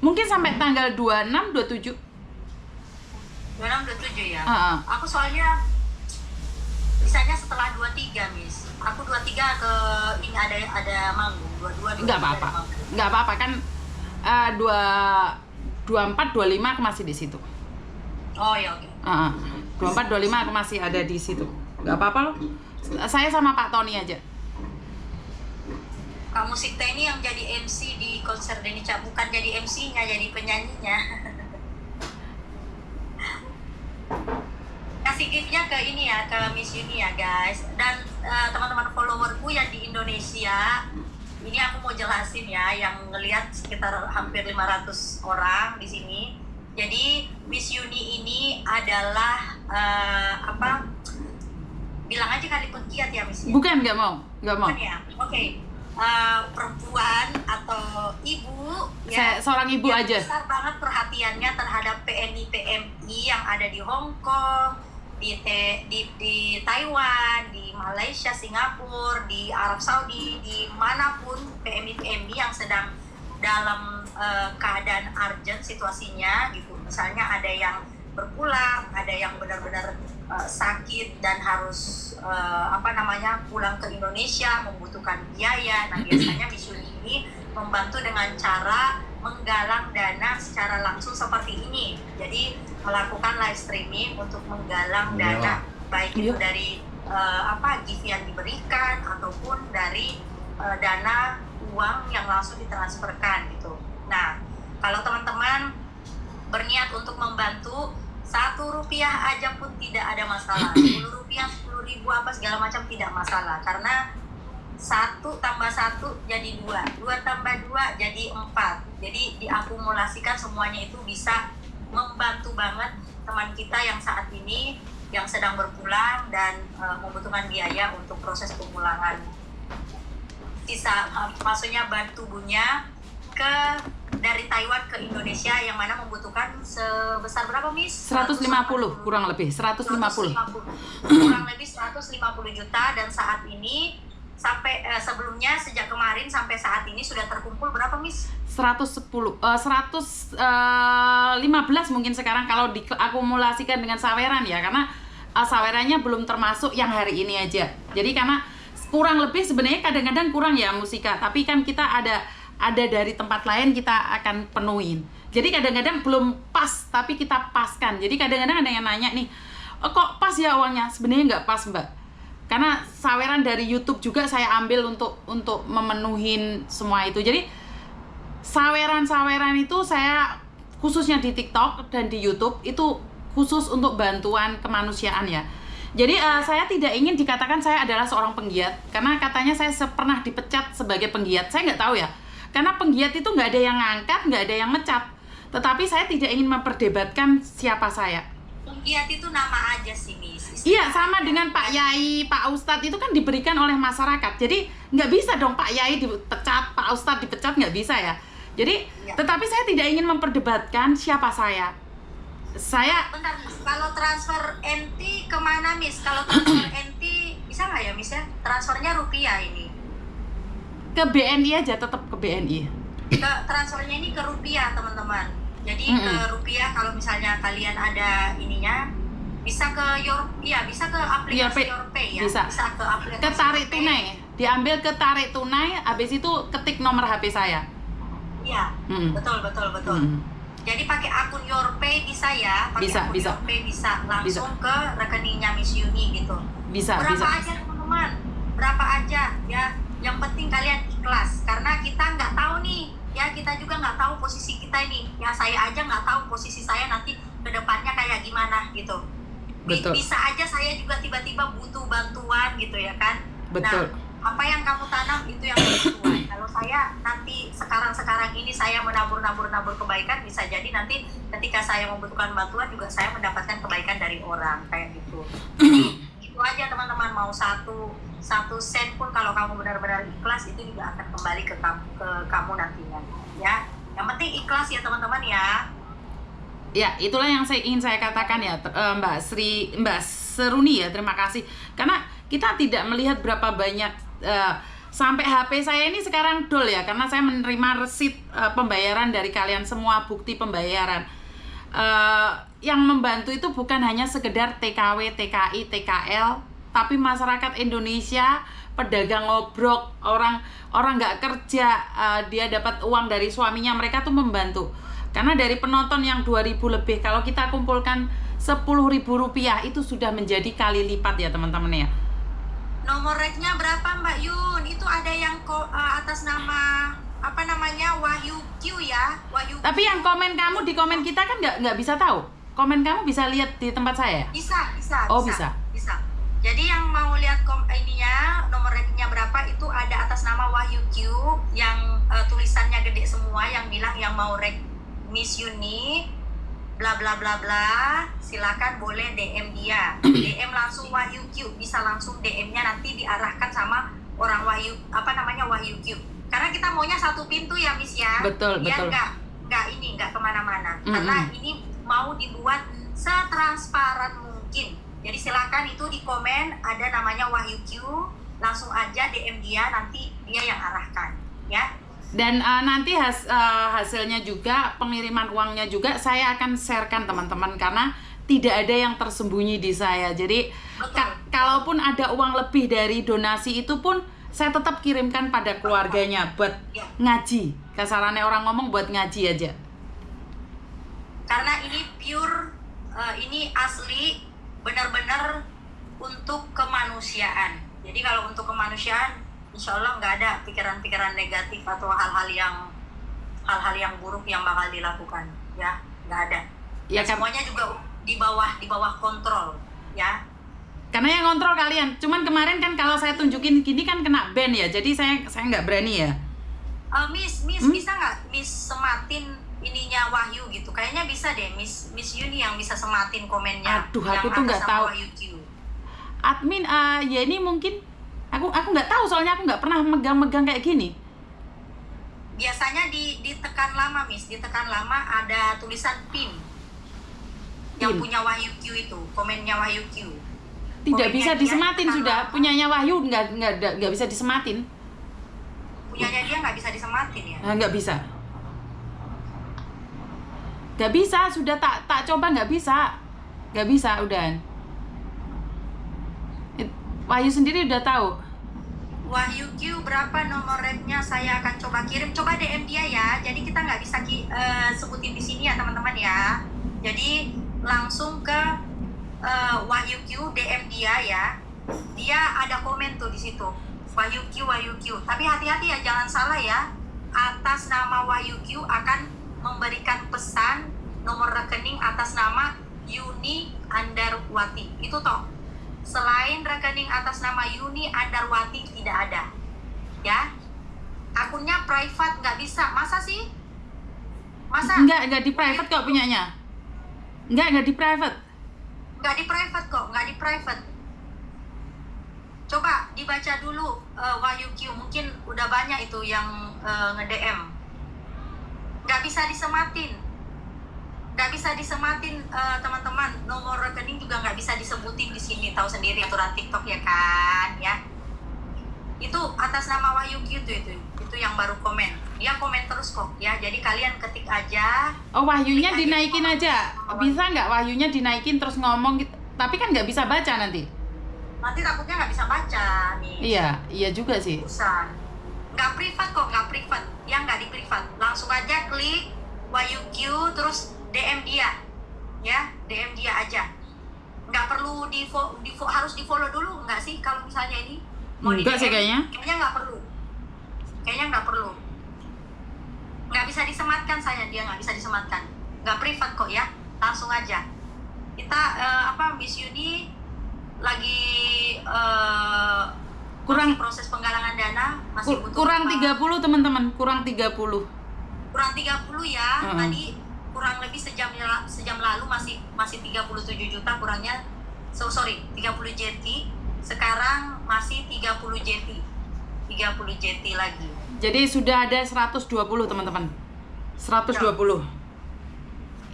Mungkin sampai tanggal 26, 27. 26, 27 ya. Uh-uh. Aku soalnya bisanya setelah 23, Miss. Aku 23 ke ini ada manggung, 22 Nggak apa-apa kan. 24, 25 aku masih di situ. Oh ya, oke. 24, 25 aku masih ada di situ. Nggak apa-apa loh. Saya sama Pak Tony aja. Kamu Sikta ini yang jadi MC di konser Denica, bukan jadi MC-nya, jadi penyanyinya. Kasih gift-nya ke ini ya, ke Miss Uni ya guys. Dan teman-teman followerku yang di Indonesia, ini aku mau jelasin ya, yang ngelihat sekitar hampir 500 orang di sini. Jadi Miss Uni ini adalah bilang aja kali penggiat ya Miss. Bukan, nggak mau. Bukan ya, oke. Perempuan atau ibu ya, seorang ibu yang aja besar banget perhatiannya terhadap PMI yang ada di Hong Kong, di Taiwan, di Malaysia, Singapura, di Arab Saudi, di manapun PMI yang sedang dalam keadaan urgent situasinya gitu. Misalnya ada yang berpulang, ada yang benar-benar sakit dan harus pulang ke Indonesia, membutuhkan biaya. Nah biasanya Miss Uni ini membantu dengan cara menggalang dana secara langsung seperti ini. Jadi melakukan live streaming untuk menggalang dana, baik itu dari gift yang diberikan ataupun dari dana uang yang langsung ditransferkan gitu. Nah kalau teman-teman berniat untuk membantu, Rp1 aja pun tidak ada masalah. Rp10, 10.000 apa segala macam tidak masalah, karena 1 tambah 1 jadi 2, 2 tambah 2 jadi 4. Jadi diakumulasikan semuanya itu bisa membantu banget teman kita yang saat ini yang sedang berpulang dan membutuhkan biaya untuk proses pemulangan. Maksudnya bantu tubuhnya dari Taiwan ke Indonesia yang mana membutuhkan sebesar berapa Miss? 150 kurang lebih 150. Kurang lebih 150 juta, dan saat ini sampai sebelumnya sejak kemarin sampai saat ini sudah terkumpul berapa Miss? 115 mungkin sekarang kalau diakumulasikan dengan saweran ya, karena sawerannya belum termasuk yang hari ini aja. Jadi karena kurang lebih sebenarnya kadang-kadang kurang ya Musika, tapi kan kita ada dari tempat lain kita akan penuhin. Jadi kadang-kadang belum pas tapi kita paskan. Jadi kadang-kadang ada yang nanya nih, kok pas ya uangnya? Sebenarnya nggak pas Mbak, karena saweran dari YouTube juga saya ambil untuk memenuhin semua itu. Jadi saweran itu saya khususnya di TikTok dan di YouTube itu khusus untuk bantuan kemanusiaan ya. Jadi saya tidak ingin dikatakan saya adalah seorang penggiat, karena katanya saya pernah dipecat sebagai penggiat. Saya nggak tahu ya, karena penggiat itu nggak ada yang ngangkat, nggak ada yang mecat. Tetapi saya tidak ingin memperdebatkan siapa saya. Penggiat itu nama aja sih Miss. Iya, sama dengan Pak Yai, Pak Ustadz itu kan diberikan oleh masyarakat. Jadi nggak bisa dong Pak Yai dipecat, Pak Ustadz dipecat, nggak bisa ya. Jadi, tetapi saya tidak ingin memperdebatkan siapa saya. Bentar Miss, kalau transfer NT kemana Miss? Kalau transfer NT bisa nggak ya Miss ya? Transfernya rupiah ini. Ke BNI aja, tetap ke BNI. Transfernya ini ke rupiah teman-teman. Jadi ke rupiah, kalau misalnya kalian ada ininya bisa ke bisa ke aplikasi Yorpay ya. Bisa ke aplikasi ke tarik tunai. Diambil ke tarik tunai, habis itu ketik nomor HP saya. Iya, betul. Jadi pakai akun Yorpay bisa ya, Yorpay bisa langsung ke rekeningnya Miss Uni gitu. Berapa aja teman-teman, berapa aja ya. Yang penting kalian ikhlas, karena kita nggak tahu nih ya, kita juga nggak tahu posisi kita ini ya. Saya aja nggak tahu posisi saya nanti ke depannya kayak gimana gitu. Betul. Bisa aja saya juga tiba-tiba butuh bantuan gitu ya kan. Betul. Nah, apa yang kamu tanam itu yang sesuai. Kalau saya nanti sekarang ini saya menabur kebaikan, bisa jadi nanti ketika saya membutuhkan bantuan juga saya mendapatkan kebaikan dari orang kayak gitu. Itu aja teman-teman, mau satu sen pun kalau kamu benar-benar ikhlas itu juga akan kembali ke kamu nantinya ya. Yang penting ikhlas ya teman-teman ya. Ya, itulah yang ingin saya katakan ya, Mbak Seruni ya, terima kasih. Karena kita tidak melihat berapa banyak Sampai HP saya ini sekarang dol ya, karena saya menerima resit pembayaran dari kalian semua, bukti pembayaran. Yang membantu itu bukan hanya sekedar TKW, TKI, TKL, tapi masyarakat Indonesia, pedagang ngobrok, orang nggak kerja, dia dapat uang dari suaminya, mereka tuh membantu. Karena dari penonton yang 2.000 lebih, kalau kita kumpulkan 10.000 rupiah, itu sudah menjadi kali lipat ya teman-teman ya. Nomor reknya berapa Mbak Yun? Itu ada yang atas nama apa namanya Wahyu Q ya, Wahyu. Tapi yang komen kamu di komen kita kan nggak bisa tahu. Komen kamu bisa lihat di tempat saya. Bisa. Oh bisa. Jadi yang mau lihat ininya nomor reknya berapa itu ada atas nama Wahyu Q yang tulisannya gede semua, yang bilang yang mau rek Miss Yuni bla bla bla bla, silakan boleh DM dia. DM langsung Wahyu Q, bisa langsung DM-nya nanti diarahkan sama orang Wahyu Wahyu Q. Karena kita maunya satu pintu ya Miss ya. Betul. Nggak kemana-mana. Karena ini mau dibuat setransparan mungkin. Jadi silakan itu di komen ada namanya Wahyu Q, langsung aja DM dia, nanti dia yang arahkan ya. Dan nanti hasilnya juga, pengiriman uangnya juga saya akan sharekan teman-teman, karena tidak ada yang tersembunyi di saya. Jadi kalaupun ada uang lebih dari donasi itu pun saya tetap kirimkan pada keluarganya buat ngaji. Kasarannya orang ngomong buat ngaji aja. Karena ini pure, ini asli, benar-benar untuk kemanusiaan. Jadi kalau untuk kemanusiaan, insya Allah nggak ada pikiran-pikiran negatif atau hal-hal yang buruk yang bakal dilakukan, ya, nggak ada. Ya, semuanya juga di bawah kontrol, ya. Karena yang kontrol kalian. Cuman kemarin kan kalau saya tunjukin gini kan kena ban ya, jadi saya nggak berani ya. Miss bisa nggak Miss sematin ininya Wahyu gitu? Kayaknya bisa deh, Miss Yuni yang bisa sematin komennya. Aduh, aku tuh nggak tahu. Admin, ya ini mungkin aku nggak tahu, soalnya aku nggak pernah megang-megang kayak gini. Biasanya ditekan lama Miss, ditekan lama ada tulisan pin. Yang punya Wahyu Q itu, komennya Wahyu Q. Tidak bisa disematin sudah, punyanya Wahyu nggak bisa disematin. Punyanya dia nggak bisa disematin ya? Nggak bisa. Nggak bisa, sudah tak coba nggak bisa udah. Wahyu sendiri udah tahu. Wahyu Q berapa nomor rednya, saya akan coba kirim, coba DM dia ya. Jadi kita nggak bisa sebutin di sini ya teman-teman ya. Jadi langsung ke Wahyu Q, DM dia ya. Dia ada komen tuh di situ. Wahyu Q. Tapi hati-hati ya, jangan salah ya. Atas nama Wahyu Q akan memberikan pesan nomor rekening atas nama Yuni Andarwati. Itu toh. Selain rekening atas nama Yuni Andarwati tidak ada. Ya. Akunnya private nggak bisa. Masa sih? Masa? Enggak di private kok punyanya. Enggak di private. Nggak di private. Coba dibaca dulu Wahyu Q, mungkin udah banyak itu yang nge-DM. Nggak bisa disematin teman-teman. Nomor rekening juga nggak bisa disebutin di sini, tahu sendiri aturan TikTok ya kan ya. Itu atas nama Wahyu Q itu yang baru komen. Dia komen terus kok ya, jadi kalian ketik aja. Oh, Wahyunya dinaikin aja, bisa nggak Wahyunya dinaikin terus ngomong gitu? Tapi kan nggak bisa baca nanti Takutnya nggak bisa baca nih. Iya juga sih. Urusan nggak privat kok, yang nggak di privat, langsung aja klik Wahyu Q terus DM dia ya, DM dia aja. Nggak perlu harus di follow dulu nggak sih kalau misalnya ini mau enggak sih kayaknya nggak perlu, nggak bisa disematkan, dia nggak bisa disematkan, nggak privat kok ya, langsung aja. Kita Miss Yuni lagi kurang proses penggalangan dana, masih butuh kurang 30 teman-teman, kurang 30 ya. Tadi kurang lebih sejam lalu masih 37 juta kurangnya. 30 JT. Sekarang masih 30 JT lagi. Jadi sudah ada 120 teman-teman. 120.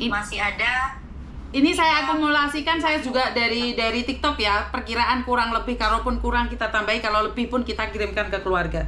Masih ada. Ini saya akumulasikan, saya juga dari TikTok ya, perkiraan kurang lebih, kalaupun kurang kita tambahi, kalau lebih pun kita kirimkan ke keluarga.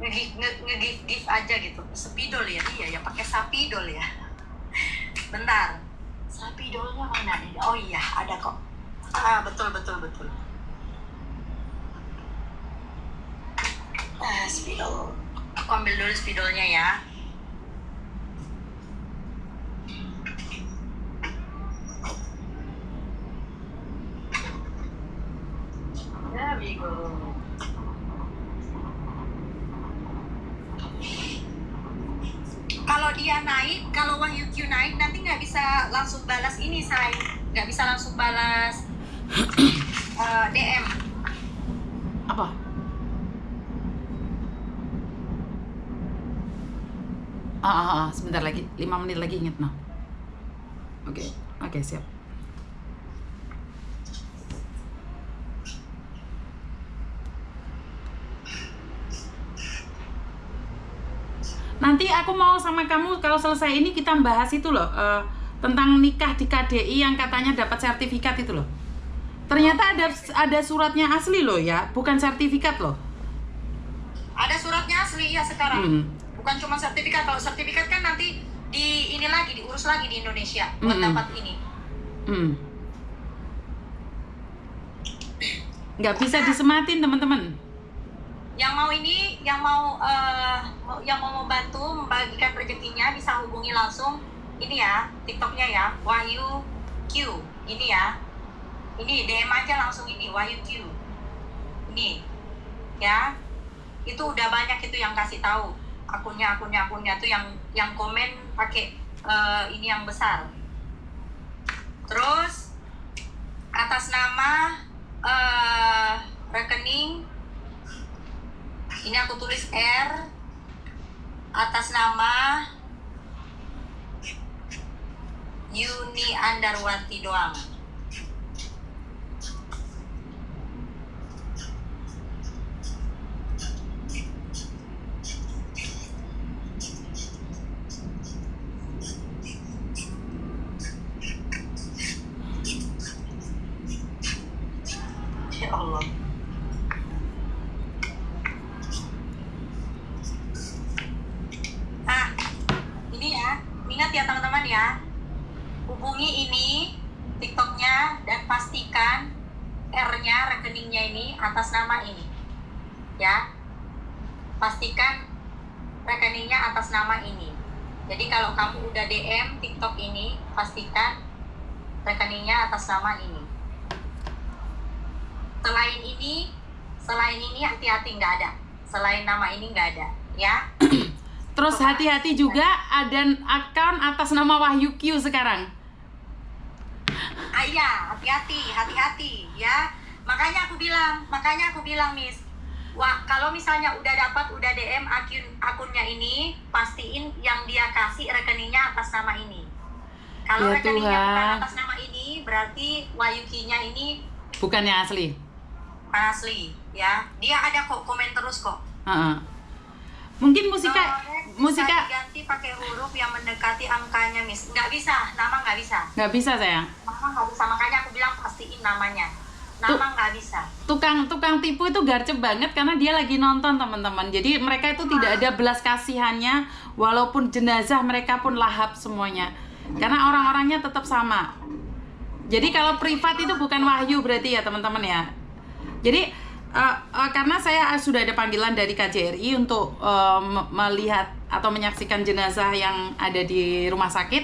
nge-give aja gitu. Spidol ya, iya ya pakai sapidol ya. Bentar, sapidolnya mana nih? Oh iya ada kok. Betul. Spidol. Aku ambil dulu spidolnya ya. There we go. Kalau dia naik, kalau Wahyu Q naik, nanti nggak bisa langsung balas ini, say. Nggak bisa langsung balas DM. Apa? Sebentar lagi, 5 menit lagi inget no. Oke, siap. Nanti aku mau sama kamu kalau selesai ini kita bahas itu loh, tentang nikah di KDI yang katanya dapat sertifikat itu loh. Ternyata ada suratnya asli loh ya, bukan sertifikat loh. Ada suratnya asli ya sekarang. Bukan cuma sertifikat. Kalau sertifikat kan nanti diurus lagi di Indonesia buat dapat ini. Nggak bisa disematin teman-teman. Yang mau membantu membagikan rezekinya bisa hubungi langsung ini ya, TikToknya ya, Wahyu Q ini ya. Ini DM aja langsung ini Wahyu Q. Ini ya. Itu udah banyak itu yang kasih tahu akunnya tuh yang komen pakai ini yang besar. Terus atas nama rekening ini aku tulis R atas nama Yuni Andarwati doang. Ya Allah. Ingat ya teman-teman ya, hubungi ini TikToknya dan pastikan R-nya rekeningnya ini atas nama ini ya, pastikan rekeningnya atas nama ini. Jadi kalau kamu udah DM TikTok ini, pastikan rekeningnya atas nama ini. Selain ini hati-hati, nggak ada, selain nama ini nggak ada ya. Terus hati-hati juga ada akun atas nama Wahyu Q sekarang. Iya, hati-hati ya. Makanya aku bilang Miss, wah kalau misalnya udah DM akunnya ini, pastiin yang dia kasih rekeningnya atas nama ini. Kalau ya rekeningnya Tuhan, bukan atas nama ini, berarti Wahyu Q-nya ini bukannya asli. Asli ya. Dia ada kok, komen terus kok. Mungkin musika diganti pakai huruf yang mendekati angkanya, Miss. Nggak bisa, nama nggak bisa. Nggak bisa sayang. Nama nggak bisa, makanya aku bilang pastiin namanya. Nama nggak bisa. Tukang tipu itu garcep banget karena dia lagi nonton teman-teman. Jadi mereka itu tidak ada belas kasihannya, walaupun jenazah mereka pun lahap semuanya. Karena orang-orangnya tetap sama. Jadi kalau privat itu bukan Wahyu berarti ya teman-teman ya. Jadi karena saya sudah ada panggilan dari KJRI untuk melihat atau menyaksikan jenazah yang ada di rumah sakit.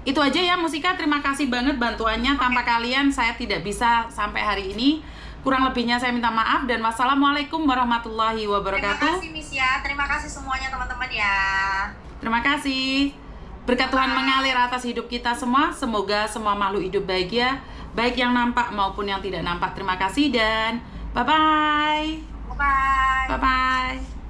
Itu aja ya Musika, terima kasih banget bantuannya. Tanpa kalian saya tidak bisa sampai hari ini. Kurang lebihnya saya minta maaf dan wassalamualaikum warahmatullahi wabarakatuh. Terima kasih Miss ya, terima kasih semuanya teman-teman ya. Terima kasih. Berkat Tuhan mengalir atas hidup kita semua. Semoga semua makhluk hidup bahagia, baik yang nampak maupun yang tidak nampak. Terima kasih dan bye-bye. Bye-bye. Bye-bye.